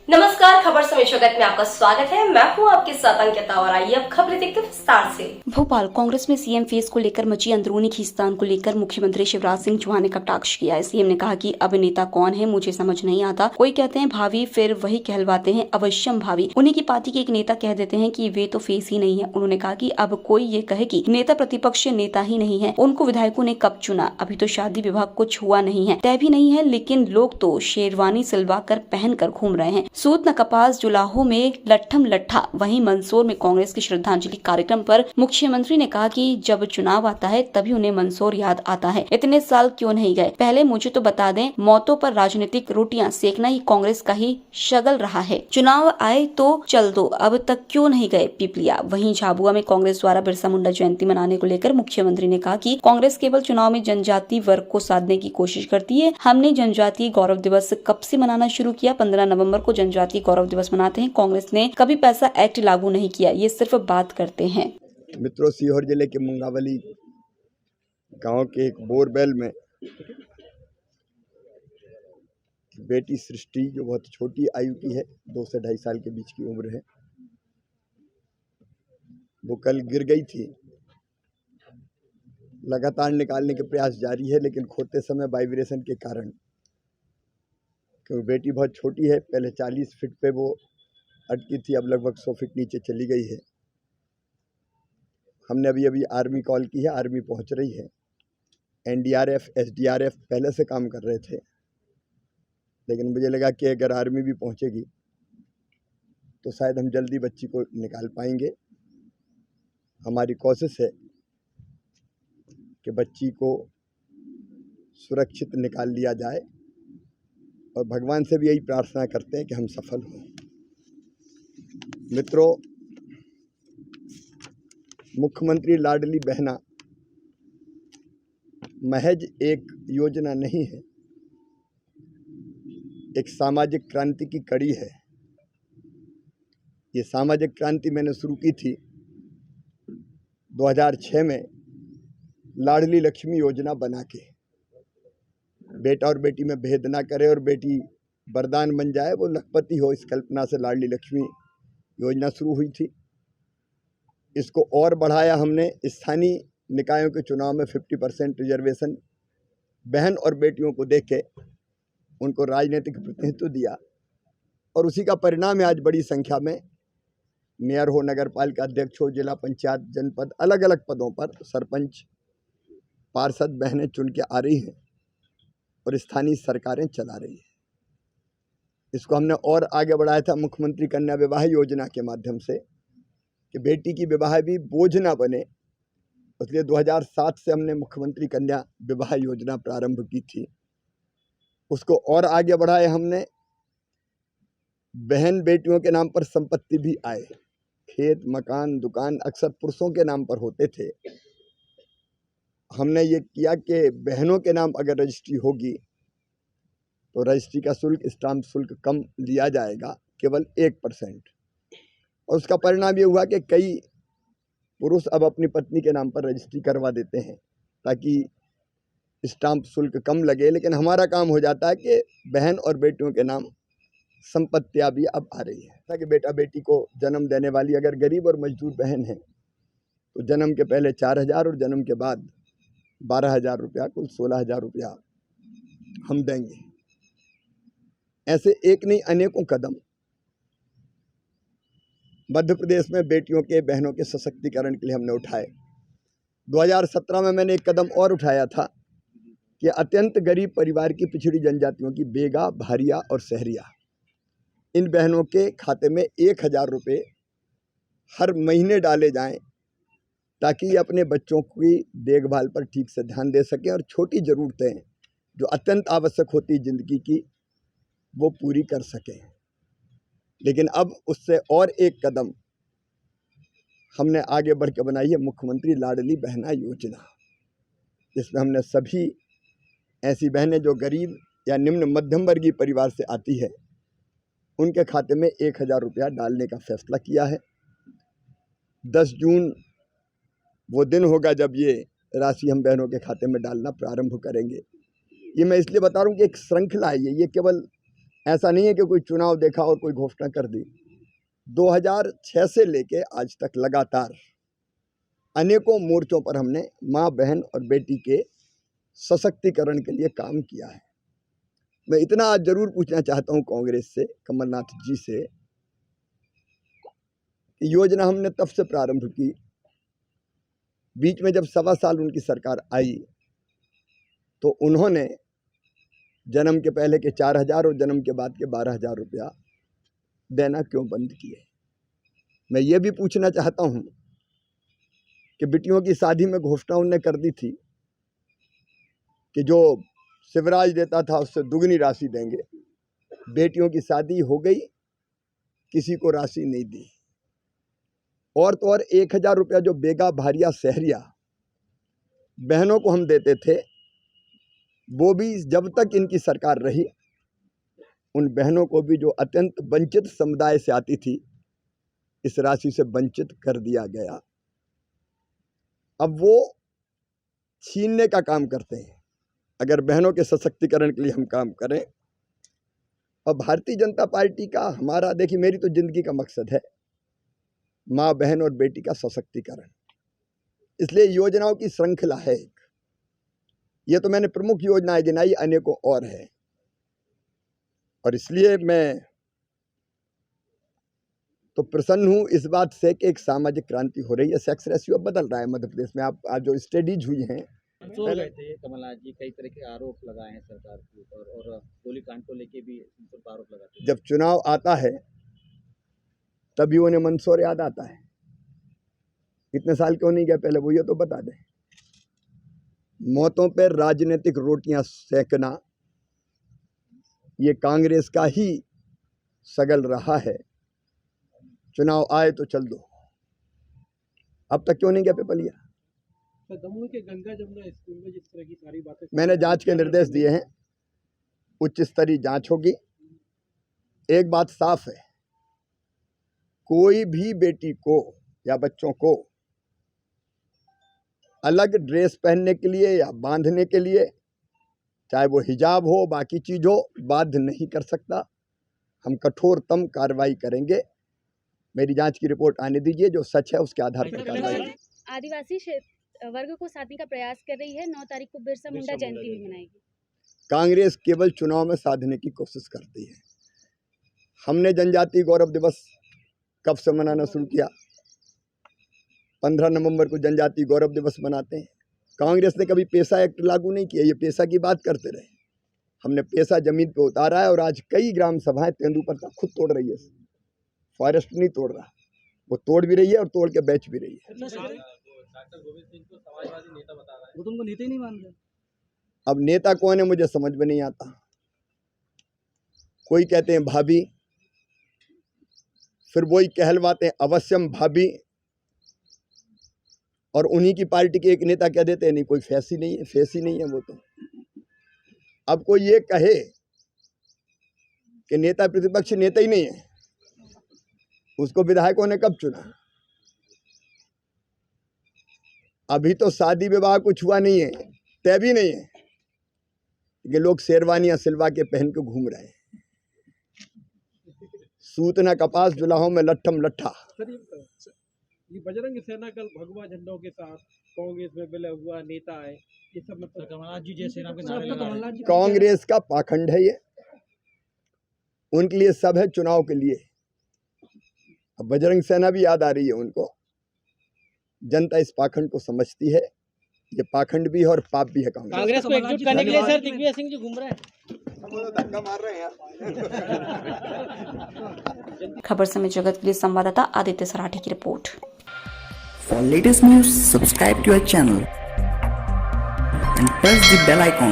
नमस्कार, खबर समय जगत में आपका स्वागत है। मैं हूं आपके साथ अंकिता और आइए अब खबरें देखते हैं विस्तार से। भोपाल कांग्रेस में सीएम फेस को लेकर मची अंदरूनी खींचतान को लेकर मुख्यमंत्री शिवराज सिंह चौहान ने कटाक्ष किया है। सीएम ने कहा कि अब नेता कौन है मुझे समझ नहीं आता। कोई कहते हैं भावी, फिर वही कहलवाते हैं अवश्यम भावी। उन्हीं की पार्टी के एक नेता कह देते हैं कि वे तो फेस ही नहीं है। उन्होंने कहा कि अब कोई ये कहे कि नेता प्रतिपक्ष नेता ही नहीं है, उनको विधायकों ने कब चुना? अभी तो शादी विवाह कुछ हुआ नहीं है, तय भी नहीं है, लेकिन लोग तो शेरवानी सिलवा कर पहन कर घूम रहे हैं। सूत न कपास जुलाहो में लट्ठम लट्ठा। वहीं मंदसौर में कांग्रेस के श्रद्धांजलि कार्यक्रम पर मुख्यमंत्री ने कहा कि जब चुनाव आता है तभी उन्हें मंदसौर याद आता है। इतने साल क्यों नहीं गए? पहले मुझे तो बता दें, मौतों पर राजनीतिक रोटियां सेकना ही कांग्रेस का ही शगल रहा है। चुनाव आए तो चल दो, अब तक क्यों नहीं गए पिपलिया? वहीं झाबुआ में कांग्रेस द्वारा बिरसा मुंडा जयंती मनाने को लेकर मुख्यमंत्री ने कहा कि कांग्रेस केवल चुनाव में जनजातीय वर्ग को साधने की कोशिश करती है। हमने जनजातीय गौरव दिवस कब से मनाना शुरू किया? 15 नवंबर को जनजातीय गौरव दिवस मनाते हैं। कांग्रेस ने कभी पैसा एक्ट लागू नहीं किया, ये सिर्फ बात करते हैं। मित्रों, सीहोर जिले के मुंगावली गांव के एक बोरवेल में बेटी सृष्टि, जो बहुत छोटी आयु की है, 2 से 2.5 साल के बीच की उम्र है, वो कल गिर गई थी। लगातार निकालने के प्रयास जारी है, लेकिन खोते समय वाइब्रेशन के कारण, क्योंकि बेटी बहुत छोटी है, पहले 40 फीट पे वो अटकी थी, अब लगभग 100 फीट नीचे चली गई है। हमने अभी अभी आर्मी कॉल की है, आर्मी पहुंच रही है। एनडीआरएफ, एसडीआरएफ पहले से काम कर रहे थे, लेकिन मुझे लगा कि अगर आर्मी भी पहुंचेगी तो शायद हम जल्दी बच्ची को निकाल पाएंगे। हमारी कोशिश है कि बच्ची को सुरक्षित निकाल लिया जाए और भगवान से भी यही प्रार्थना करते हैं कि हम सफल हों। मित्रों, मुख्यमंत्री लाडली बहना महज एक योजना नहीं है, एक सामाजिक क्रांति की कड़ी है। ये सामाजिक क्रांति मैंने शुरू की थी 2006 में लाडली लक्ष्मी योजना बना के। बेटा और बेटी में भेद ना करे और बेटी वरदान बन जाए, वो लखपति हो, इस कल्पना से लाडली लक्ष्मी योजना शुरू हुई थी। इसको और बढ़ाया हमने। स्थानीय निकायों के चुनाव में 50% रिजर्वेशन बहन और बेटियों को देके उनको राजनीतिक प्रतिनिधित्व दिया, और उसी का परिणाम है आज बड़ी संख्या में मेयर हो, नगर पालिका अध्यक्ष हो, जिला पंचायत, जनपद, अलग अलग पदों पर सरपंच, पार्षद बहनें चुन के आ रही हैं और स्थानीय सरकारें चला रही हैं। इसको हमने और आगे बढ़ाया था मुख्यमंत्री कन्या विवाह योजना के माध्यम से, कि बेटी की विवाह भी बोझ ना बने। इसलिए 2007 से हमने मुख्यमंत्री कन्या विवाह योजना प्रारंभ की थी। उसको और आगे बढ़ाए हमने। बहन बेटियों के नाम पर संपत्ति भी आए। खेत, मकान, दुकान अक्सर पुरुषों के नाम पर होते थे। हमने ये किया कि बहनों के नाम अगर रजिस्ट्री होगी तो रजिस्ट्री का शुल्क, स्टाम्प शुल्क कम लिया जाएगा, केवल 1%। और उसका परिणाम ये हुआ कि कई पुरुष अब अपनी पत्नी के नाम पर रजिस्ट्री करवा देते हैं ताकि स्टाम्प शुल्क कम लगे। लेकिन हमारा काम हो जाता है कि बहन और बेटियों के नाम संपत्तियां भी अब आ रही है, ताकि बेटा बेटी को जन्म देने वाली अगर गरीब और मजदूर बहन है तो जन्म के पहले 4,000 और जन्म के बाद 12,000 रुपया, कुल 16,000 रुपया हम देंगे। ऐसे एक नहीं अनेकों कदम मध्य प्रदेश में बेटियों के, बहनों के सशक्तिकरण के लिए हमने उठाए। 2017 में मैंने एक कदम और उठाया था कि अत्यंत गरीब परिवार की पिछड़ी जनजातियों की बेगा, भारिया और सहरिया, इन बहनों के खाते में 1,000 रुपये हर महीने डाले जाएं, ताकि ये अपने बच्चों की देखभाल पर ठीक से ध्यान दे सकें और छोटी ज़रूरतें जो अत्यंत आवश्यक होती है ज़िंदगी की, वो पूरी कर सकें। लेकिन अब उससे और एक कदम हमने आगे बढ़ के बनाई है मुख्यमंत्री लाडली बहना योजना, जिसमें हमने सभी ऐसी बहनें जो गरीब या निम्न मध्यम वर्गीय परिवार से आती है, उनके खाते में 1,000 रुपया डालने का फैसला किया है। 10 जून वो दिन होगा जब ये राशि हम बहनों के खाते में डालना प्रारंभ करेंगे। ये मैं इसलिए बता रहा हूँ कि एक श्रृंखला है ये केवल ऐसा नहीं है कि कोई चुनाव देखा और कोई घोषणा कर दी। 2006 से लेके आज तक लगातार अनेकों मोर्चों पर हमने माँ, बहन और बेटी के सशक्तिकरण के लिए काम किया है। मैं इतना आज जरूर पूछना चाहता हूं कांग्रेस से, कमलनाथ जी से, कि योजना हमने तब से प्रारंभ की, बीच में जब 1.25 साल उनकी सरकार आई तो उन्होंने जन्म के पहले के 4,000 और जन्म के बाद के 12,000 रुपया देना क्यों बंद किए। मैं ये भी पूछना चाहता हूं कि बेटियों की शादी में घोषणा उन्होंने कर दी थी कि जो शिवराज देता था उससे दुगनी राशि देंगे। बेटियों की शादी हो गई, किसी को राशि नहीं दी। और तो और 1,000 रुपया जो बेगा, भारिया, सहरिया बहनों को हम देते थे, वो भी जब तक इनकी सरकार रही उन बहनों को भी जो अत्यंत वंचित समुदाय से आती थी, इस राशि से वंचित कर दिया गया। अब वो छीनने का काम करते हैं। अगर बहनों के सशक्तिकरण के लिए हम काम करें, और भारतीय जनता पार्टी का, हमारा, देखिए मेरी तो जिंदगी का मकसद है माँ, बहन और बेटी का सशक्तिकरण। इसलिए योजनाओं की श्रृंखला है एक। ये तो मैंने प्रमुख योजनाएं गिनाई, अनेकों और है। और इसलिए मैं तो प्रसन्न हूं इस बात से कि एक सामाजिक क्रांति हो रही है। सेक्स रेशियो बदल रहा है मध्य प्रदेश में। आप आज जो स्टडीज हुई हैं, पहले थे कमलनाथ जी कई तरह के आरोप लगाए हैं सरकार के ऊपर, और गोलीकांड को लेके भी उन पर आरोप लगाते हैं। जब चुनाव आता है तभी उन्हें मंदसौर याद आता है। इतने साल क्यों नहीं गए पहले, वो ये तो बता दें। मौतों पर राजनीतिक रोटियां सेकना ये कांग्रेस का ही सगल रहा है। चुनाव आए तो चल दो। अब तक क्यों नहीं गए पेपलिया? दमोह के गंगा जमुना स्कूल में जिस तरह की सारी बातें, मैंने जांच के निर्देश दिए हैं, उच्च स्तरीय जांच होगी। एक बात साफ है, कोई भी बेटी को या बच्चों को अलग ड्रेस पहनने के लिए या बांधने के लिए, चाहे वो हिजाब हो, बाकी चीज हो, बाध्य नहीं कर सकता। हम कठोरतम कार्रवाई करेंगे। मेरी जांच की रिपोर्ट आने दीजिए, जो सच है उसके आधार पर कार्रवाई। आदिवासी वर्ग को साधने का प्रयास कर रही है। 9 तारीख को बिरसा मुंडा जयंती भी मनाएगी। कांग्रेस केवल चुनाव में साधने की कोशिश करती है। हमने जनजातीय गौरव दिवस कब से मनाना शुरू किया? 15 नवंबर को जनजातीय गौरव दिवस मनाते हैं। कांग्रेस ने कभी पेशा एक्ट लागू नहीं किया। ये पेशा की बात करते रहे। हमने पेशा जमीन पे उतारा है, और आज कई ग्राम सभाएं तेंदुपत्ता खुद तोड़ रही है। फॉरेस्ट नहीं तोड़ रहा, वो तोड़ भी रही है और तोड़ के बेच भी रही है। डॉक्टर गोविंद सिंह को समाजवादी नेता बता रहा है। वो तुमको नेता ही नहीं मानते। अब नेता कौन है मुझे समझ में नहीं आता। कोई कहते हैं भाभी, फिर वही कहलवाते हैं अवश्यम भाभी, और उन्हीं की पार्टी के एक नेता कह देते हैं नहीं कोई फेस ही नहीं है, फेस ही नहीं है वो तो। अब कोई ये कहे कि नेता प्रतिपक्ष नेता ही नहीं है, उसको विधायकों ने कब चुना? अभी तो शादी विवाह कुछ हुआ नहीं है, तय भी नहीं है, कि लोग शेरवानियां सिलवा के पहन के घूम रहे हैं। सूतना कपास जुलाहों में लट्ठम लट्ठा। सर ये बजरंग सेना कल भगवा झंडों के साथ कांग्रेस में मिला हुआ नेता है, ये सब मतलब कमलनाथ जी जय श्री राम के नारे लगा रहे हैं। कांग्रेस का पाखंड है ये। उनके लिए सब है चुनाव के लिए। अब बजरंग सेना भी याद आ रही है उनको। जनता इस पाखंड को समझती है। ये पाखंड भी है और पाप भी है। कांग्रेस को एकजुट करने के लिए सर दिग्विजय सिंह जी घूम रहे हैं। धक्का मार रहे हैं यार। खबर समय जगत के लिए संवाददाता आदित्य सराठी की report. For latest news, subscribe to our channel and press the bell icon